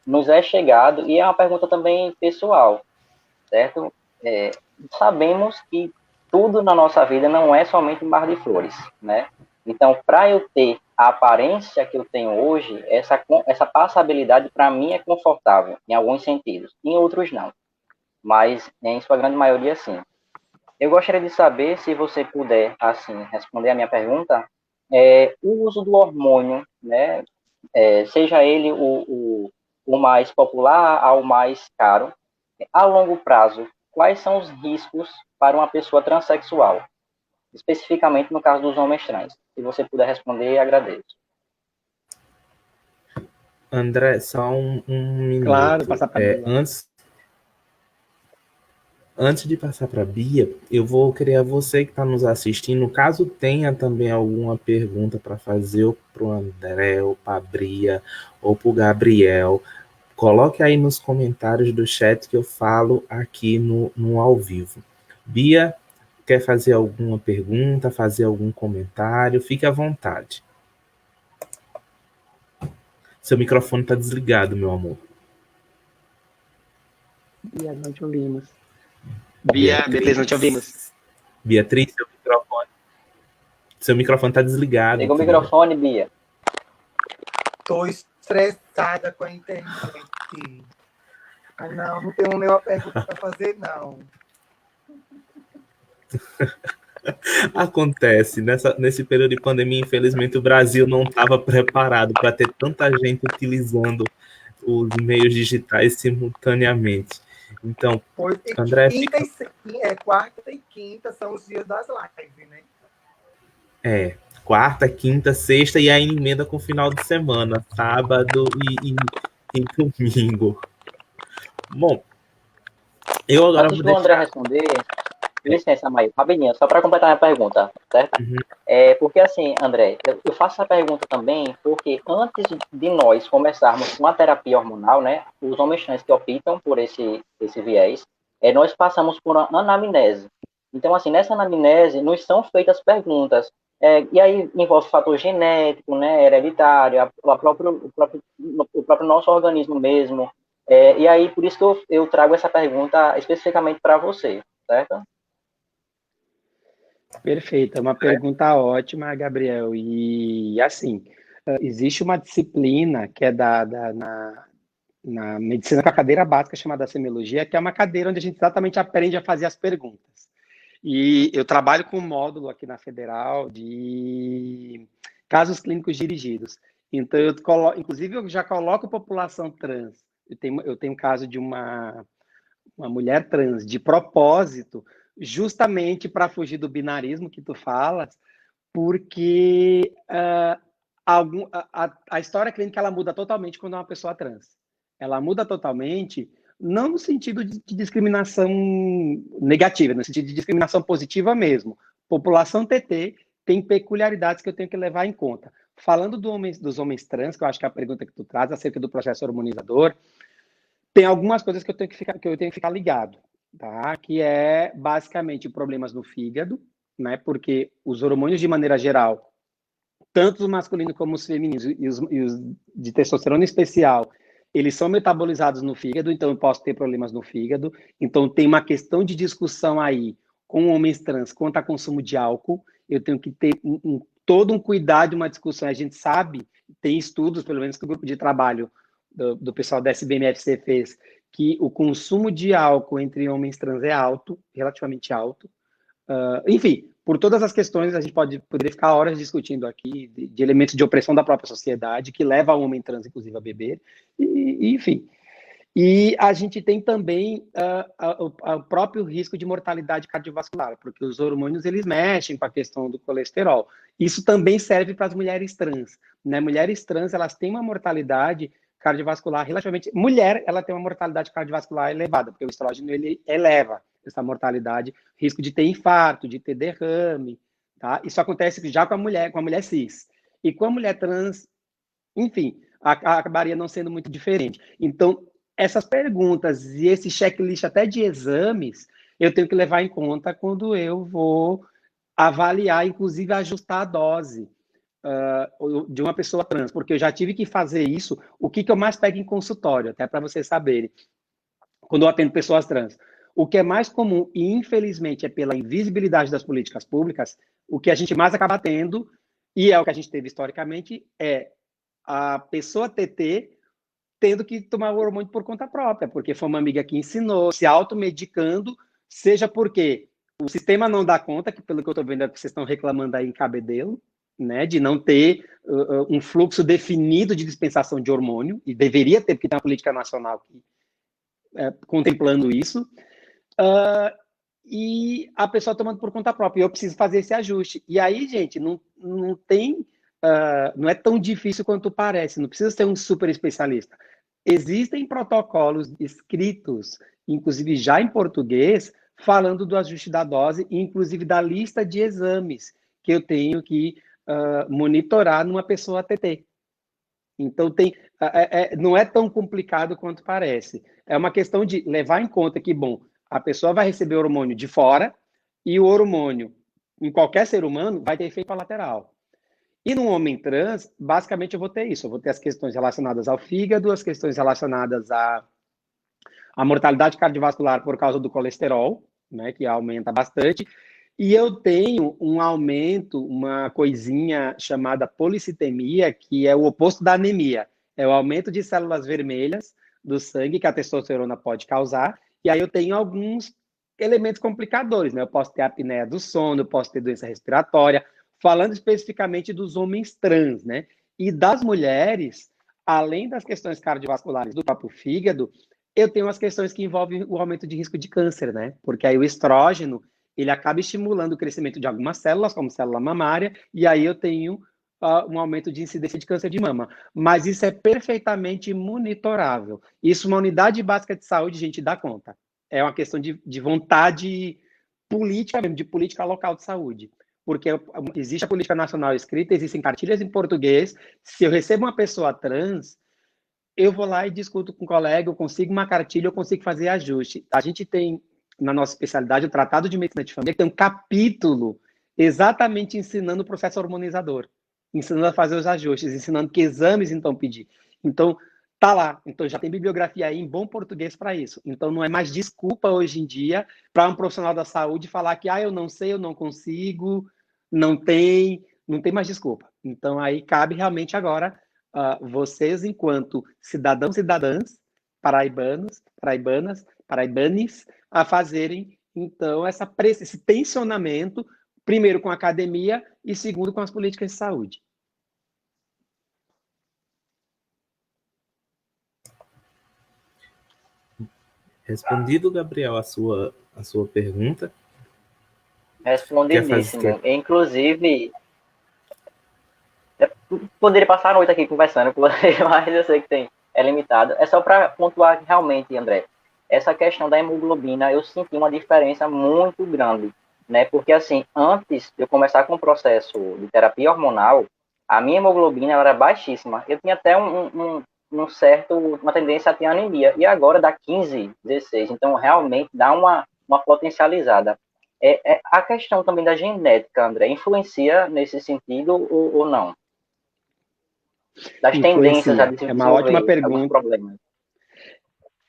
nos é chegado, e é uma pergunta também pessoal, certo? Sabemos que tudo na nossa vida não é somente um mar de flores, né? Então, para eu ter a aparência que eu tenho hoje, essa passabilidade, para mim, é confortável, em alguns sentidos, em outros não. Mas, em sua grande maioria, sim. Eu gostaria de saber, se você puder, assim, responder a minha pergunta, o uso do hormônio, né? Seja ele o mais popular ao mais caro, a longo prazo, quais são os riscos para uma pessoa transexual? Especificamente no caso dos homens trans. Se você puder responder, agradeço. André, só um minuto. Claro, passar para Antes de passar para a Bia, eu vou querer você que está nos assistindo, caso tenha também alguma pergunta para fazer ou para o André, ou para a Bria, ou para o Gabriel, coloque aí nos comentários do chat que eu falo aqui no ao vivo. Bia, quer fazer alguma pergunta, fazer algum comentário? Fique à vontade. Seu microfone está desligado, meu amor. Bia, não te ouvimos. Bia, beleza, não te ouvimos. Beatriz, seu microfone está desligado. Liga o microfone, Bia. Tô estressada com a internet. Ah, não tenho nenhuma pergunta para fazer, não. Acontece, nesse período de pandemia, infelizmente, o Brasil não estava preparado para ter tanta gente utilizando os meios digitais simultaneamente. Então, André... Quarta e quinta são os dias das lives, né? Quarta, quinta, sexta e aí emenda com final de semana, sábado e domingo. Bom, eu agora antes do André responder, licença, Maio, rapidinho, só para completar a minha pergunta, certo? Uhum. Porque assim, André, eu faço essa pergunta também porque antes de nós começarmos com a terapia hormonal, né, os homens trans que optam por esse viés, nós passamos por uma anamnese. Então, assim, nessa anamnese nos são feitas perguntas, e aí envolve fator genético, né, hereditário, o próprio nosso organismo mesmo. E aí, por isso que eu trago essa pergunta especificamente para você, certo? Perfeito, é uma pergunta ótima, Gabriel. E, assim, existe uma disciplina que é dada na medicina com a cadeira básica chamada semiologia, que é uma cadeira onde a gente exatamente aprende a fazer as perguntas. E eu trabalho com um módulo aqui na Federal de casos clínicos dirigidos. Então, inclusive, eu já coloco população trans. Eu tenho um caso de uma mulher trans, de propósito, justamente para fugir do binarismo que tu falas, porque a história clínica ela muda totalmente quando é uma pessoa trans. Ela muda totalmente, não no sentido de discriminação negativa, no sentido de discriminação positiva mesmo. População TT tem peculiaridades que eu tenho que levar em conta. Falando dos homens trans, que eu acho que é a pergunta que tu traz acerca do processo hormonizador, tem algumas coisas que eu tenho que ficar ligado, tá? Que é basicamente problemas no fígado, né? Porque os hormônios de maneira geral, tanto os masculinos como os femininos e os de testosterona em especial, eles são metabolizados no fígado, então eu posso ter problemas no fígado. Então tem uma questão de discussão aí com homens trans quanto a consumo de álcool. Eu tenho que ter todo um cuidado, uma discussão. A gente sabe, tem estudos, pelo menos que o grupo de trabalho do pessoal da SBMFC fez, que o consumo de álcool entre homens trans é alto, relativamente alto. Enfim, por todas as questões, a gente poderia ficar horas discutindo aqui de elementos de opressão da própria sociedade, que leva o homem trans, inclusive, a beber, enfim. E a gente tem também o próprio risco de mortalidade cardiovascular, porque os hormônios, eles mexem com a questão do colesterol. Isso também serve para as mulheres trans, né? Mulheres trans, elas têm uma mortalidade cardiovascular relativamente... Mulher, ela tem uma mortalidade cardiovascular elevada, porque o estrógeno, ele eleva essa mortalidade, risco de ter infarto, de ter derrame, tá? Isso acontece já com a mulher cis. E com a mulher trans, enfim, acabaria não sendo muito diferente. Então, essas perguntas e esse checklist até de exames, eu tenho que levar em conta quando eu vou avaliar, inclusive ajustar a dose de uma pessoa trans, porque eu já tive que fazer isso. O que eu mais pego em consultório, até para vocês saberem, quando eu atendo pessoas trans. O que é mais comum, e infelizmente é pela invisibilidade das políticas públicas, o que a gente mais acaba tendo, e é o que a gente teve historicamente, é a pessoa TT tendo que tomar o hormônio por conta própria, porque foi uma amiga que ensinou, se automedicando, seja porque o sistema não dá conta, que pelo que eu estou vendo é que vocês estão reclamando aí em Cabedelo, né, de não ter um fluxo definido de dispensação de hormônio, e deveria ter, porque tem uma política nacional que, contemplando isso, e a pessoa tomando por conta própria, e eu preciso fazer esse ajuste. E aí, gente, não tem... não é tão difícil quanto parece, não precisa ser um super especialista. Existem protocolos escritos, inclusive já em português, falando do ajuste da dose, e inclusive da lista de exames que eu tenho que monitorar numa pessoa TT. Então, não é tão complicado quanto parece. É uma questão de levar em conta que, bom, a pessoa vai receber hormônio de fora, e o hormônio, em qualquer ser humano, vai ter efeito colateral. E no homem trans, basicamente eu vou ter isso. Eu vou ter as questões relacionadas ao fígado, as questões relacionadas à mortalidade cardiovascular por causa do colesterol, né, que aumenta bastante. E eu tenho um aumento, uma coisinha chamada policitemia, que é o oposto da anemia. É o aumento de células vermelhas do sangue que a testosterona pode causar. E aí eu tenho alguns elementos complicadores, né? Eu posso ter apneia do sono, eu posso ter doença respiratória, falando especificamente dos homens trans, né? E das mulheres, além das questões cardiovasculares do próprio fígado, eu tenho as questões que envolvem o aumento de risco de câncer, né? Porque aí o estrógeno, ele acaba estimulando o crescimento de algumas células, como célula mamária, e aí eu tenho um aumento de incidência de câncer de mama. Mas isso é perfeitamente monitorável. Isso uma unidade básica de saúde, a gente dá conta. É uma questão de vontade política mesmo, de política local de saúde. Porque existe a política nacional escrita, existem cartilhas em português. Se eu recebo uma pessoa trans, eu vou lá e discuto com um colega, eu consigo uma cartilha, eu consigo fazer ajuste. A gente tem, na nossa especialidade, o Tratado de Medicina de Família, que tem um capítulo exatamente ensinando o processo hormonizador, ensinando a fazer os ajustes, ensinando que exames, então, pedir. Então, tá lá. Então, já tem bibliografia aí em bom português para isso. Então, não é mais desculpa hoje em dia para um profissional da saúde falar que, eu não sei, eu não consigo, não tem mais desculpa. Então, aí cabe realmente agora vocês, enquanto cidadãos e cidadãs, paraibanos, paraibanas, paraibanes, a fazerem, então, esse tensionamento, primeiro com a academia e segundo com as políticas de saúde. Respondido, Gabriel, a sua pergunta. Respondidíssimo. Inclusive, eu poderia passar a noite aqui conversando com você, mas eu sei que é limitado. É só para pontuar realmente, André, essa questão da hemoglobina, eu senti uma diferença muito grande, né? Porque, assim, antes de eu começar com o processo de terapia hormonal, a minha hemoglobina era baixíssima. Eu tinha até uma tendência a ter anemia. E agora dá 15, 16. Então, realmente dá uma potencializada. A questão também da genética, André, influencia nesse sentido ou não? Das tendências a desenvolver é uma ótima alguns pergunta. problemas.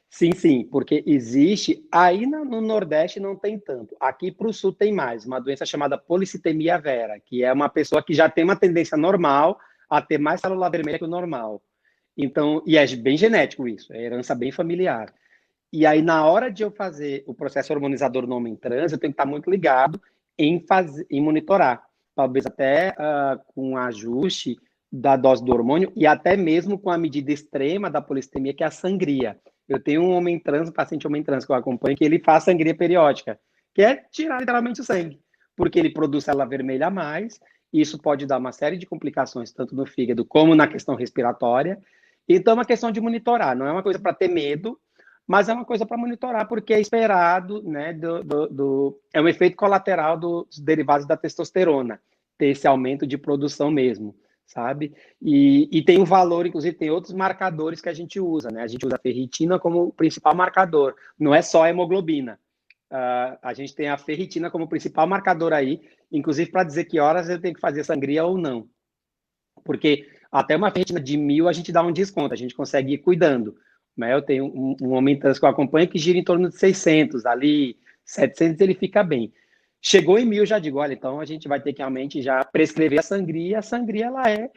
Sim, porque existe, aí no Nordeste não tem tanto, aqui para o Sul tem mais, uma doença chamada policitemia vera, que é uma pessoa que já tem uma tendência normal a ter mais célula vermelha que o normal. Então, e é bem genético isso, é herança bem familiar. E aí, na hora de eu fazer o processo hormonizador no homem trans, eu tenho que estar muito ligado em monitorar, talvez até com ajuste da dose do hormônio e até mesmo com a medida extrema da polissemia, que é a sangria. Eu tenho um homem trans, um paciente homem trans que eu acompanho, que ele faz sangria periódica, que é tirar literalmente o sangue, porque ele produz célula vermelha a mais, e isso pode dar uma série de complicações, tanto no fígado como na questão respiratória. Então, é uma questão de monitorar, não é uma coisa para ter medo, mas é uma coisa para monitorar, porque é esperado, né, é um efeito colateral dos derivados da testosterona, ter esse aumento de produção mesmo, sabe? E tem um valor, inclusive, tem outros marcadores que a gente usa, né? A gente usa a ferritina como principal marcador, não é só a hemoglobina. A gente tem a ferritina como principal marcador aí, inclusive para dizer que horas eu tenho que fazer sangria ou não. Porque até uma ferritina de 1.000 a gente dá um desconto, a gente consegue ir cuidando. Né? Eu tenho um homem trans que eu acompanho que gira em torno de 600, ali 700 ele fica bem. Chegou em 1.000, já digo, olha, então a gente vai ter que realmente já prescrever a sangria. A sangria, ela é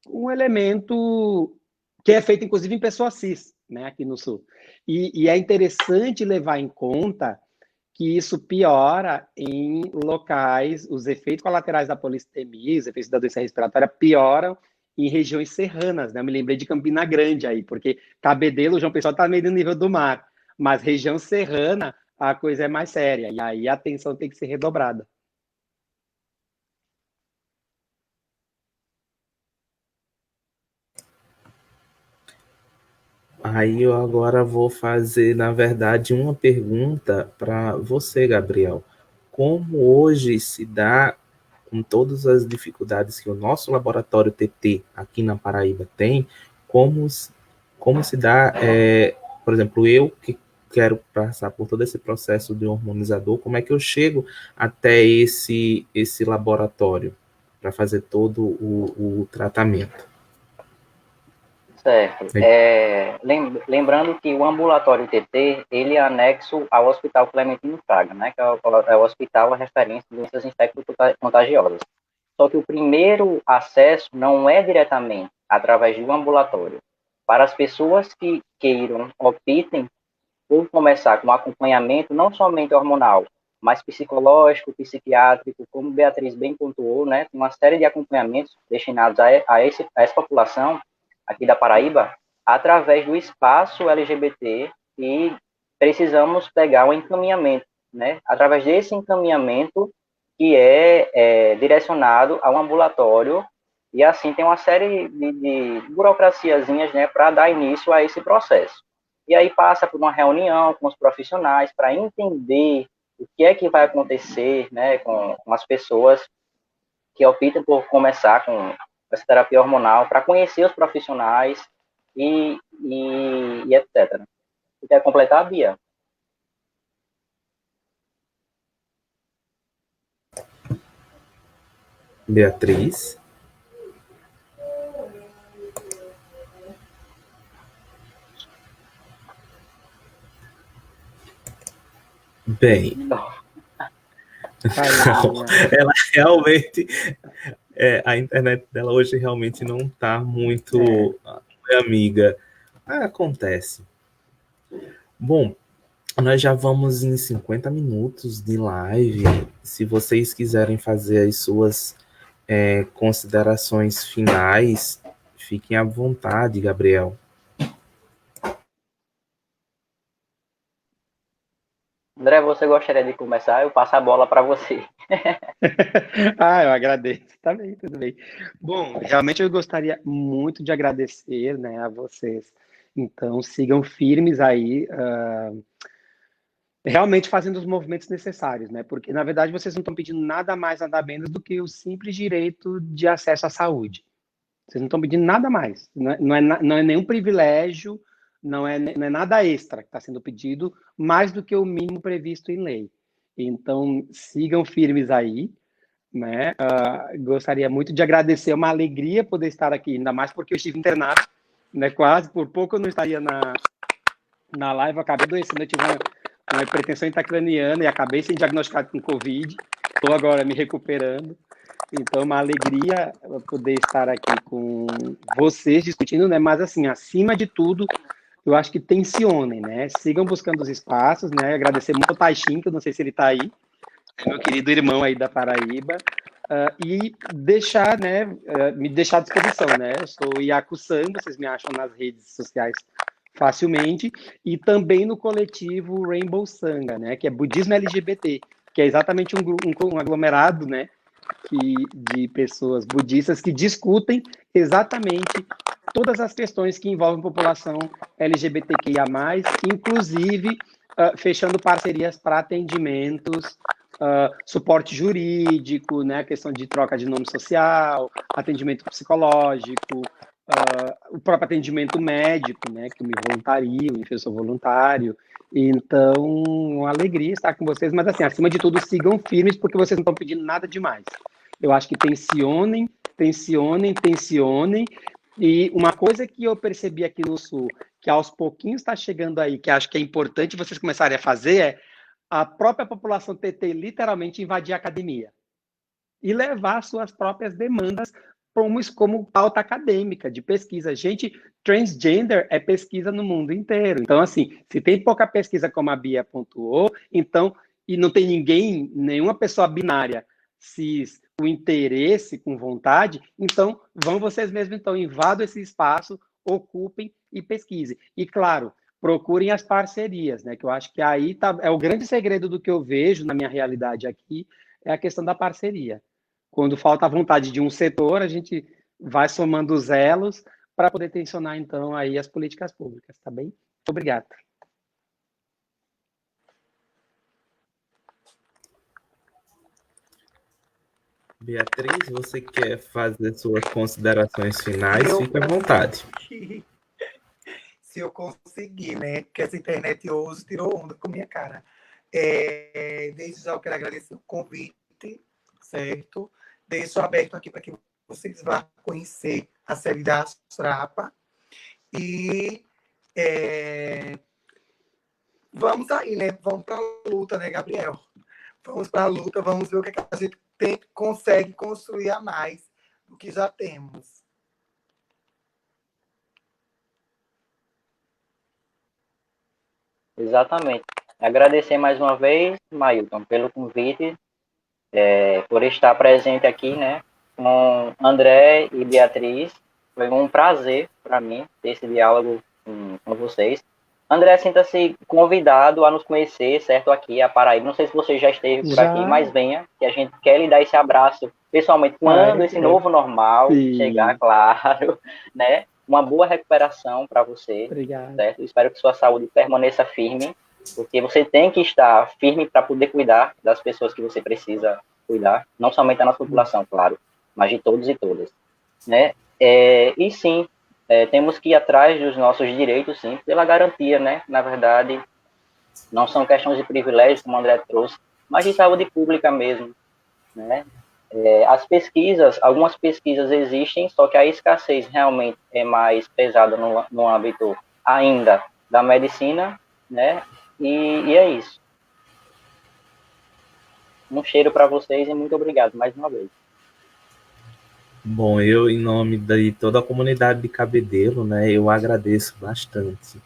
um elemento que é feito, inclusive, em pessoas cis, né, aqui no Sul. E é interessante levar em conta que isso piora em locais, os efeitos colaterais da polissemia, os efeitos da doença respiratória pioram em regiões serranas, né? Eu me lembrei de Campina Grande aí, porque Cabedelo, João Pessoa está meio no nível do mar, mas região serrana a coisa é mais séria, e aí a atenção tem que ser redobrada. Aí eu agora vou fazer, na verdade, uma pergunta para você, Gabriel. Como hoje se dá, com todas as dificuldades que o nosso laboratório TT aqui na Paraíba tem, como se dá, por exemplo, eu que quero passar por todo esse processo de hormonizador, como é que eu chego até esse laboratório? para fazer todo o tratamento. Certo. Lembrando que o ambulatório TT, ele é anexo ao Hospital Clementino Fraga, né, que é o hospital a referência de doenças infecto-contagiosas. Só que o primeiro acesso não é diretamente através do ambulatório. Para as pessoas que queiram, optem por começar com acompanhamento não somente hormonal, mas psicológico, psiquiátrico, como Beatriz bem pontuou, né, uma série de acompanhamentos destinados a essa população aqui da Paraíba, através do espaço LGBT, e precisamos pegar um encaminhamento, né, através desse encaminhamento que é direcionado ao ambulatório, e assim tem uma série de burocraciazinhas, né, para dar início a esse processo. E aí passa por uma reunião com os profissionais para entender o que é que vai acontecer, né, com as pessoas que optam por começar com essa terapia hormonal, para conhecer os profissionais e etc. Você quer completar, Bia? Beatriz? Bem, não, ela realmente, a internet dela hoje realmente não está muito amiga. Acontece. Bom, nós já vamos em 50 minutos de live. Se vocês quiserem fazer as suas considerações finais, fiquem à vontade, Gabriel. André, você gostaria de começar? Eu passo a bola para você. Eu agradeço. Tá bem, tudo bem. Bom, realmente eu gostaria muito de agradecer, né, a vocês. Então, sigam firmes aí, realmente fazendo os movimentos necessários, né? Porque, na verdade, vocês não estão pedindo nada mais, nada menos do que o simples direito de acesso à saúde. Vocês não estão pedindo nada mais. Não é nenhum privilégio, não é nada extra que está sendo pedido, mais do que o mínimo previsto em lei. Então, sigam firmes aí, né? Gostaria muito de agradecer, é uma alegria poder estar aqui, ainda mais porque eu estive internado, né? Quase, por pouco eu não estaria na live, eu acabei adoecendo, eu tive uma hipertensão intracraniana e acabei sendo diagnosticado com Covid, estou agora me recuperando. Então, uma alegria poder estar aqui com vocês discutindo, né? Mas, assim, acima de tudo, eu acho que tensionem, né? Sigam buscando os espaços, né? Agradecer muito ao Taixin, que eu não sei se ele está aí, meu querido irmão aí da Paraíba, e deixar, né? Me deixar à disposição, né? Eu sou Iaco-san, vocês me acham nas redes sociais facilmente, e também no coletivo Rainbow Sangha, né? Que é budismo LGBT, que é exatamente um aglomerado, né? De pessoas budistas que discutem exatamente todas as questões que envolvem a população LGBTQIA+, inclusive fechando parcerias para atendimentos, suporte jurídico, né, questão de troca de nome social, atendimento psicológico, o próprio atendimento médico, né, que eu me voluntario, eu sou voluntário. Então, uma alegria estar com vocês, mas assim, acima de tudo, sigam firmes, porque vocês não estão pedindo nada demais. Eu acho que tensionem, e uma coisa que eu percebi aqui no Sul, que aos pouquinhos está chegando aí, que acho que é importante vocês começarem a fazer, é a própria população TT literalmente invadir a academia e levar suas próprias demandas como pauta acadêmica, de pesquisa. Gente, transgender é pesquisa no mundo inteiro. Então, assim, se tem pouca pesquisa, como a Bia pontuou, então, e não tem ninguém, nenhuma pessoa binária, cis, com interesse, com vontade, então, vão vocês mesmos, então, invadam esse espaço, ocupem e pesquisem. E, claro, procurem as parcerias, né? Que eu acho que aí é o grande segredo do que eu vejo na minha realidade aqui, é a questão da parceria. Quando falta a vontade de um setor, a gente vai somando os elos para poder tensionar, então, aí as políticas públicas, tá bem? Obrigado. Beatriz, você quer fazer suas considerações finais? Fique à vontade. Se eu conseguir, né? Porque essa internet hoje tirou onda com minha cara. Desde já eu quero agradecer o convite, certo? deixo aberto aqui para que vocês vá conhecer a série da Astrapa. E vamos aí, né? Vamos para a luta, né, Gabriel? Vamos para a luta, vamos ver o que a gente consegue construir a mais do que já temos. Exatamente. Agradecer mais uma vez, Mailton, pelo convite, por estar presente aqui, né, com André e Beatriz. Foi um prazer para mim ter esse diálogo com vocês. André, sinta-se convidado a nos conhecer, certo? Aqui, a Paraíba. Não sei se você já esteve por aqui, mas venha, que a gente quer lhe dar esse abraço pessoalmente quando esse novo normal chegar, claro, né? Uma boa recuperação para você. Obrigado. Certo? Espero que sua saúde permaneça firme, porque você tem que estar firme para poder cuidar das pessoas que você precisa cuidar, não somente da nossa população, claro, mas de todos e todas, né? E sim, temos que ir atrás dos nossos direitos, sim, pela garantia, né? Na verdade, não são questões de privilégio, como o André trouxe, mas de saúde pública mesmo, né? As pesquisas, algumas pesquisas existem, só que a escassez realmente é mais pesada no âmbito ainda da medicina, né? E é isso. Um cheiro para vocês e muito obrigado mais uma vez. Bom, eu, em nome de toda a comunidade de Cabedelo, né, eu agradeço bastante,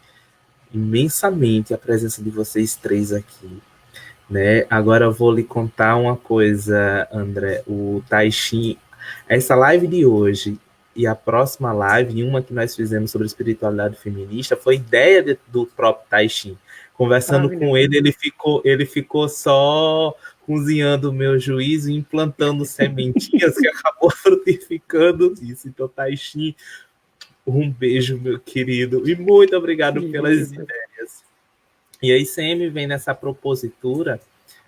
imensamente, a presença de vocês três aqui. Né? Agora eu vou lhe contar uma coisa, André. O Taishin, essa live de hoje e a próxima live, uma que nós fizemos sobre espiritualidade feminista, foi ideia do próprio Taishin. Conversando com ele, ele ficou só cozinhando o meu juízo e implantando sementinhas que acabou frutificando isso. Então, Taishin, um beijo, meu querido, e muito obrigado pelas ideias. E a ICM vem nessa propositura,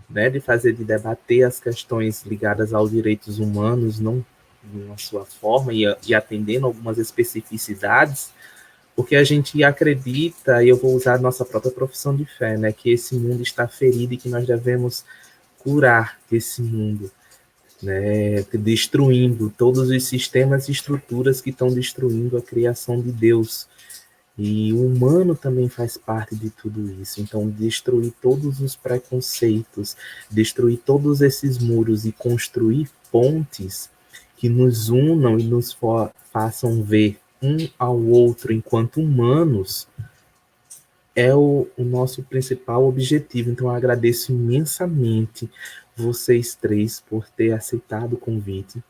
né, de debater as questões ligadas aos direitos humanos, não na sua forma, e atendendo algumas especificidades, porque a gente acredita, e eu vou usar a nossa própria profissão de fé, né, que esse mundo está ferido e que nós devemos curar esse mundo, né, destruindo todos os sistemas e estruturas que estão destruindo a criação de Deus. E o humano também faz parte de tudo isso. Então, destruir todos os preconceitos, destruir todos esses muros e construir pontes que nos unam e nos façam ver um ao outro enquanto humanos é o nosso principal objetivo. Então, eu agradeço imensamente vocês três por ter aceitado o convite.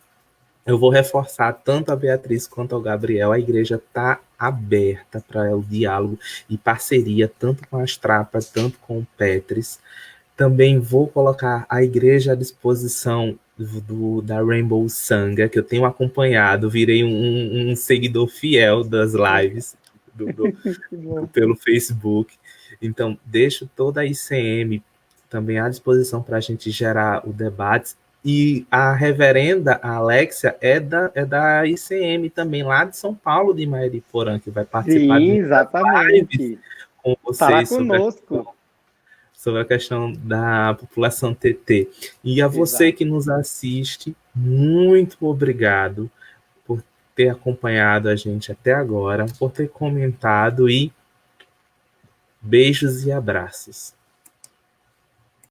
Eu vou reforçar tanto a Beatriz quanto ao Gabriel. A igreja está aberta para o diálogo e parceria, tanto com a Astrapa, tanto com o Petris. Também vou colocar a igreja à disposição da Rainbow Sangha, que eu tenho acompanhado, virei um seguidor fiel das lives pelo Facebook. Então, deixo toda a ICM também à disposição para a gente gerar o debate. E a reverenda Alexia é da ICM também, lá de São Paulo, de Mairiporã, que vai participar de lives com vocês sobre a questão da população TT. E a você que nos assiste, muito obrigado por ter acompanhado a gente até agora, por ter comentado e beijos e abraços.